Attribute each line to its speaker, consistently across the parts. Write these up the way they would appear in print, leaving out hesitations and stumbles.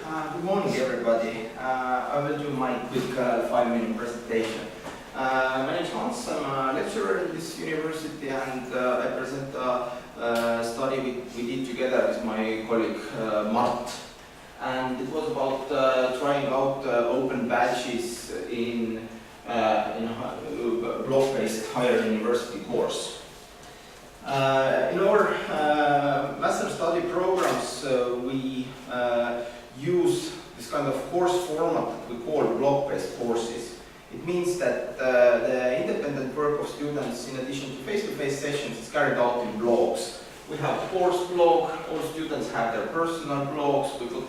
Speaker 1: Good morning, everybody. I will do my quick 5-minute presentation. My name is Hans. I'm a lecturer in this university, and I present a study we did together with my colleague Mart. And it was about trying out open badges in a block-based higher university course. In our master study programs, we use this kind of course format that we call block-based courses. It means that the independent work of students, in addition to face-to-face sessions, is carried out in blogs. We have a course blog, all students have their personal blogs, we put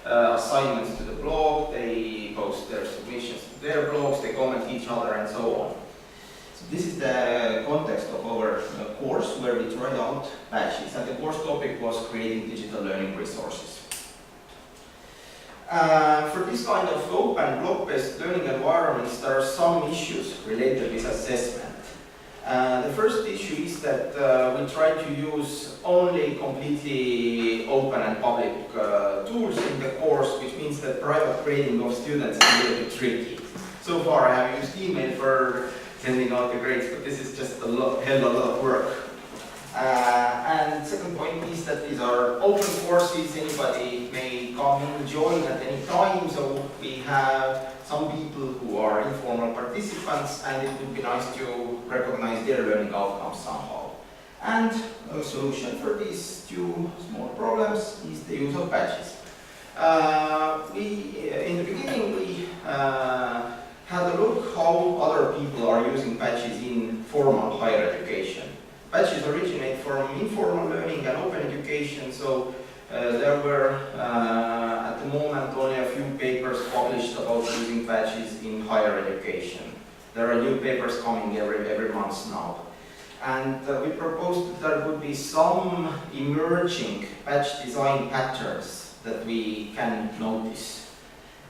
Speaker 1: assignments to the blog, they post their submissions to their blogs, they comment each other, and so on. So this is the context of our course where we tried out badges, and the course topic was creating digital learning resources. For this kind of open block-based learning environments, there are some issues related with assessment. The first issue is that we try to use only completely open and public tools in the course, which means that private grading of students is a little bit tricky. So far I have used email for sending out the grades, but this is just a lot of work. And second point is that these are open courses, anybody may come and join at any time, so we have some people who are informal participants, and it would be nice to recognize their learning outcomes somehow. And a solution for these two small problems is the use of badges. In the beginning we had a look how other people are using badges in formal higher education. Badges originate from informal learning and open education, so there were at the moment only a few papers published about using badges in higher education. There are new papers coming every month now. And we proposed that there would be some emerging badge design patterns that we can notice.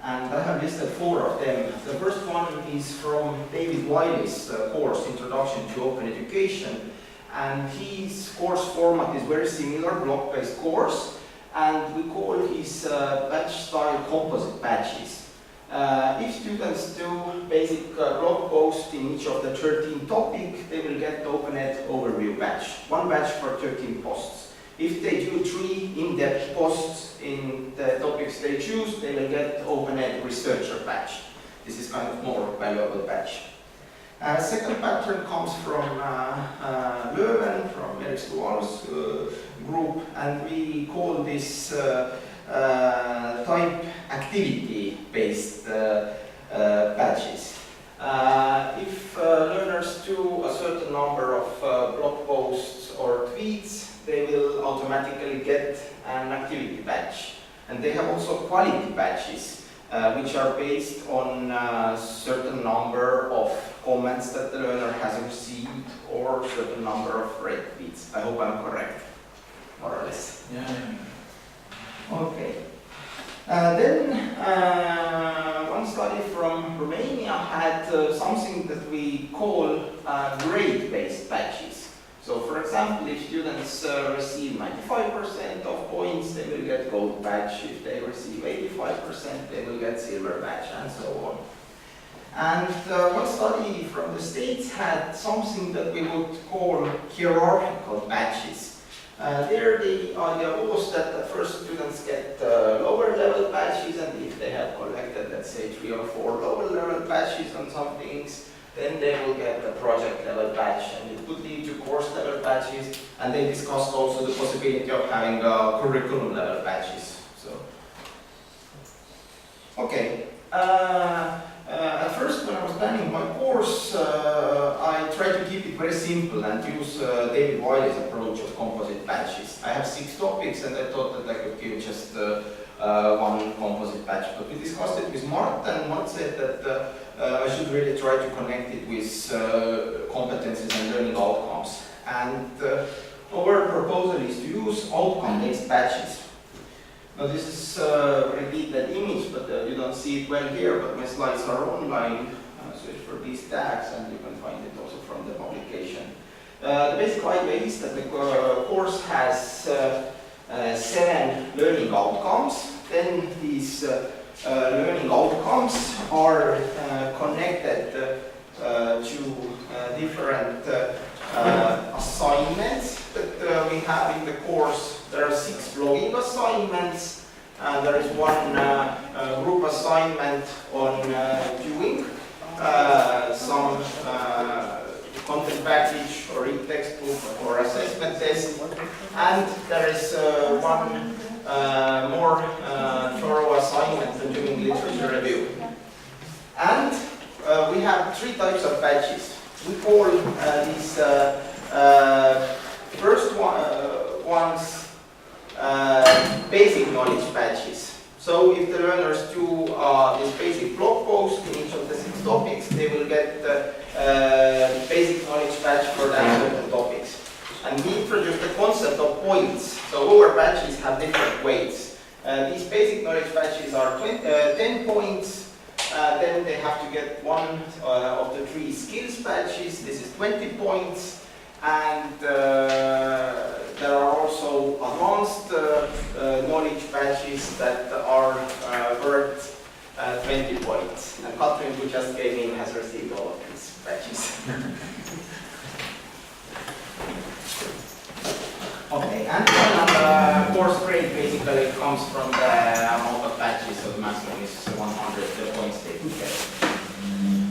Speaker 1: And I have listed 4 of them. The first one is from David Wiley's course, Introduction to Open Education. And his course format is very similar, block-based course, and we call his badge style composite badges. If students do basic blog posts in each of the 13 topics, they will get OpenEd overview badge, 1 badge for 13 posts. If they do 3 in-depth posts in the topics they choose, they will get OpenEd researcher badge. This is kind of more valuable badge. Second pattern comes from Leuven, from Erik Stuval's group, and we call this type activity-based badges. If learners do a certain number of blog posts or tweets, they will automatically get an activity badge. And they have also quality badges, which are based on a certain number of comments that the learner has received or a certain number of read tweets. I hope I'm correct, more or less.
Speaker 2: Yeah.
Speaker 1: Okay. Then one study from Romania had something that we call grade-based badges. So for example, if students receive 95% of points, they will get gold badge. If they receive 85%, they will get silver badge, and so on. And one study from the States had something that we would call hierarchical badges. There the idea was that at first students get lower level badges, and if they have collected, let's say, 3 or 4 lower level badges on some things, then they will get a project level badge, and it could lead to course level badges, and they discussed also the possibility of having curriculum level badges. So, okay. At first, when I was planning my course, I tried to keep it very simple and use David Wiley's approach of composite badges. I have 6 topics, and I thought that I could give just 1 composite badge. But we discussed it with Mart, and Mart said that I should really try to connect it with competencies and learning outcomes. And our proposal is to use outcome-based badges. Now this is repeat that image, but you don't see it well here, but my slides are online. Search for these tags, and you can find it also from the publication. The basic idea is that the course has 7 learning outcomes. then these learning outcomes are connected to different assignments that we have in the course. There are 6 blogging assignments, and there is one group assignment on doing some content package or e-textbook or assessment test, and there is one more thorough assignment on doing literature review. And we have 3 types of badges. We call these first ones basic knowledge badges. So if the learners do this basic blog post in each of the 6 topics, they will get basic knowledge badge for that certain topics. And we introduce the concept of points. So our badges have different weights. These basic knowledge badges are 10 points. Then they have to get one of the 3 skills badges. This is 20 points. And there are also advanced knowledge badges that are worth 20 points. And Katrin, who just came in, has received all of these badges. Okay, and the course grade basically comes from the amount of badges, so the maximum is 100 points they could get.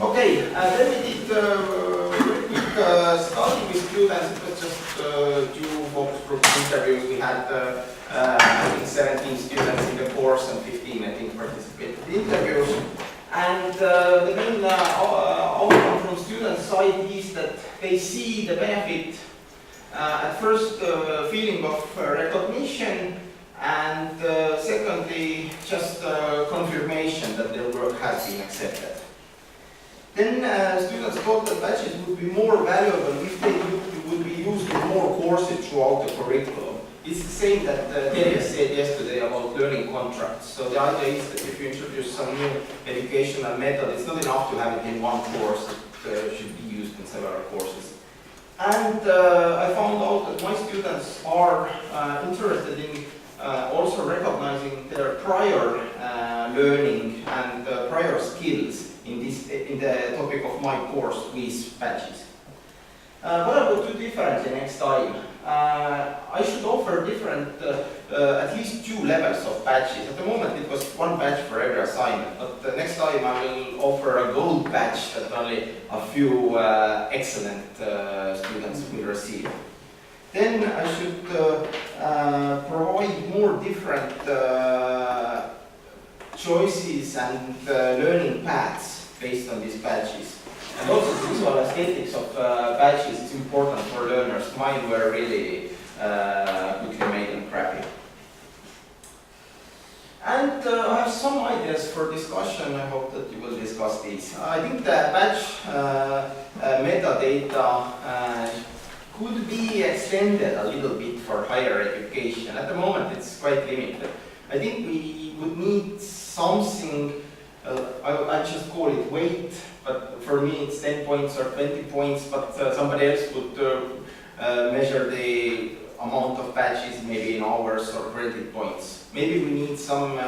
Speaker 1: Okay, then we did very quick study with students. It was just 2 focus group interviews. We had I think 17 students in the course and 15 I think participated in interviews. And the main outcome from students' side is that they see the benefit at first feeling of recognition, and secondly just confirmation that their work has been accepted. Then students thought that badges would be more valuable if they would be used in more courses throughout the curriculum. It's the same that Delia said yesterday about learning contracts. So the idea is that if you introduce some new educational method, it's not enough to have it in one course, it should be used in several courses. And I found out that my students are interested in also recognizing their prior learning and prior skills in the topic of my course with badges. What I will do differently next time? I should offer different, at least 2 levels of badges. At the moment it was 1 badge for every assignment, but next time I will offer a gold badge that only a few excellent students will receive. Then I should provide more different choices and learning paths based on these badges. And also the visual aesthetics of badges is important for learners. Mine were really quickly made and crappy. And I have some ideas for discussion. I hope that you will discuss these. I think the badge metadata could be extended a little bit for higher education. At the moment it's quite limited. I think we would need something, I just call it weight, but for me it's 10 points or 20 points, but somebody else would measure the amount of badges maybe in hours or credit points. Maybe we need some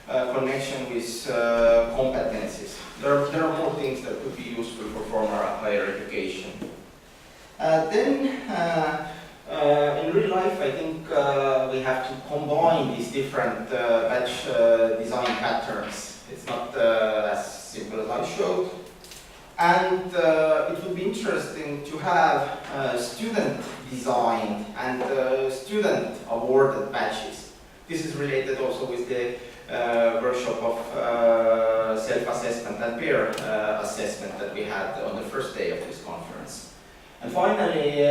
Speaker 1: connection with competencies. There are more things that could be useful for formal higher education. Then in real life, I think we have to combine these different badge design patterns. It's not as simple as I showed. And it would be interesting to have student designed and student awarded badges. This is related also with the workshop of self-assessment and peer assessment that we had on the first day of this conference. And finally,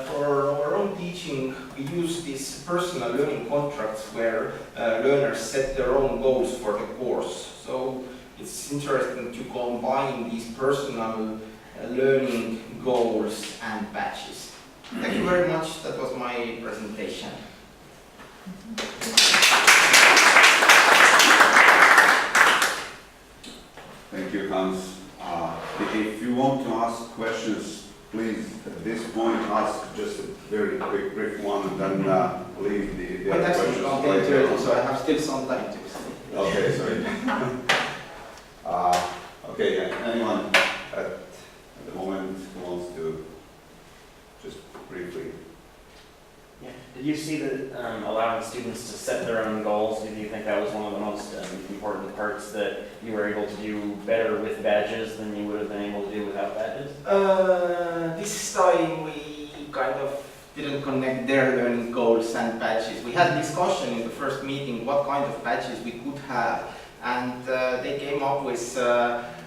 Speaker 1: for our own teaching, we use these personal learning contracts where learners set their own goals for the course. So it's interesting to combine these personal learning goals and badges. Thank you very much. That was my presentation.
Speaker 2: Thank you, Hans. If you want to ask questions, please at this point ask just a very quick brief one and then leave the other questions later.
Speaker 1: So I have still some time to
Speaker 2: Okay, sorry. Okay, anyone at the moment who wants to just briefly?
Speaker 3: Yeah. Did you see that allowing students to set their own goals? Do you think that was one of the most important parts, that you were able to do better with badges than you would have been able to do without badges?
Speaker 1: This time we kind of didn't connect their learning goals and badges. We had a discussion in the first meeting what kind of badges we could have, and they came up with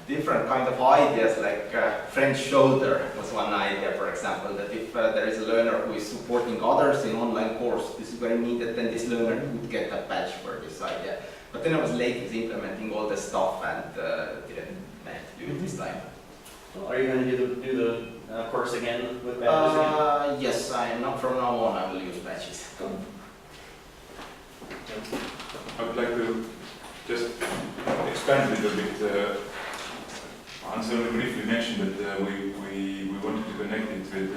Speaker 1: different kind of ideas, like French shoulder was one idea, for example, that if there is a learner who is supporting others in online course, this is very needed, then this learner would get a badge for this idea. But then I was late with implementing all the stuff and didn't manage to do it this time.
Speaker 3: Well, are you going to do the course again with badges again?
Speaker 1: Yes, I am not from now on, I will use badges.
Speaker 4: I would like to just expand a little bit. Hans only briefly mentioned that we wanted to connect it with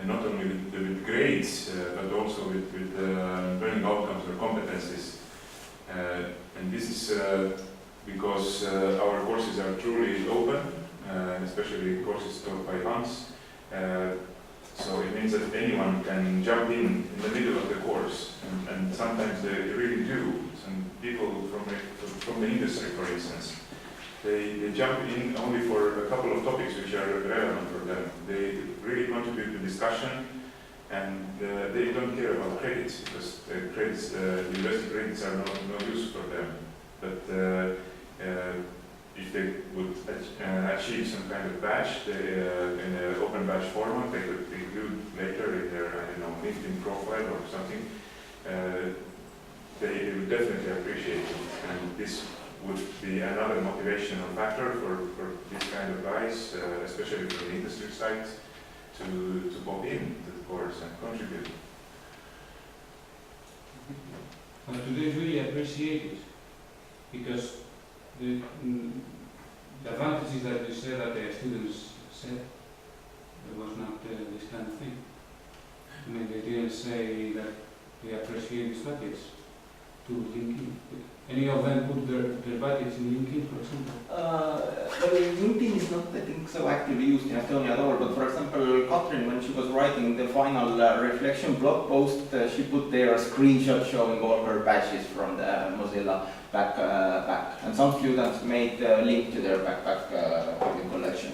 Speaker 4: not only with grades, but also with learning outcomes or competencies. And this is because our courses are truly open, especially courses taught by Hans. So it means that anyone can jump in the middle of the course, and sometimes they really do. Some people from the industry, for instance, they jump in only for a couple of topics which are relevant for them. They really contribute to discussion, and they don't care about credits, because the university credits are no use for them. But if they would achieve some kind of badge in an open badge format, they could include later in their, I don't know, LinkedIn profile or something, they would definitely appreciate it. And this would be another motivational factor for this kind of guys, especially from the industry side, to pop in to the course and contribute.
Speaker 5: And do they really appreciate it? Because the advantages that you said that the students said, there was not this kind of thing. I mean, they didn't say that they appreciate these budgets to LinkedIn. Any of them put their budgets in LinkedIn, for example?
Speaker 1: Well, LinkedIn is not, I think, so actively used in Estonia at all, but for example, Katrin, when she was writing the final reflection blog post, she put there a screenshot showing all her badges from the Mozilla back. And some students made a link to their backpack collection.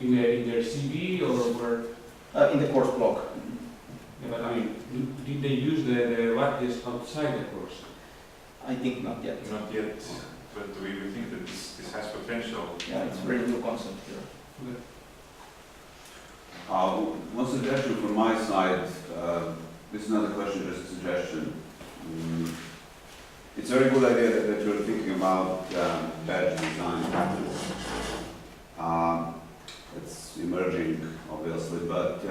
Speaker 5: In their CV or where?
Speaker 1: In the course blog.
Speaker 5: Yeah, but I mean, did they use the badges outside the course?
Speaker 1: I think not yet.
Speaker 4: Not yet, but we think that this has potential.
Speaker 1: Yeah, it's a very new concept here.
Speaker 5: Okay.
Speaker 2: One suggestion from my side, this is not a question, just a suggestion. It's a very good idea that you're thinking about badge design patterns. It's emerging, obviously, but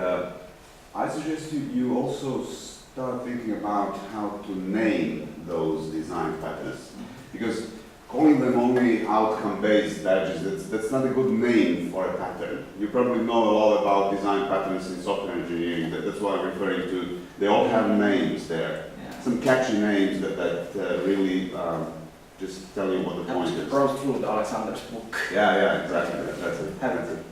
Speaker 2: I suggest you also start thinking about how to name those design patterns, because calling them only outcome-based badges, that's not a good name for a pattern. You probably know a lot about design patterns in software engineering. That's what I'm referring to. They all have names there, some catchy names that really just tell you what the point is.
Speaker 1: Browse through Alexander's book.
Speaker 2: Yeah, exactly. That's it.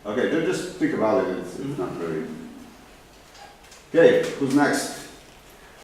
Speaker 2: Okay, just think about it. It's not very. Okay, who's next?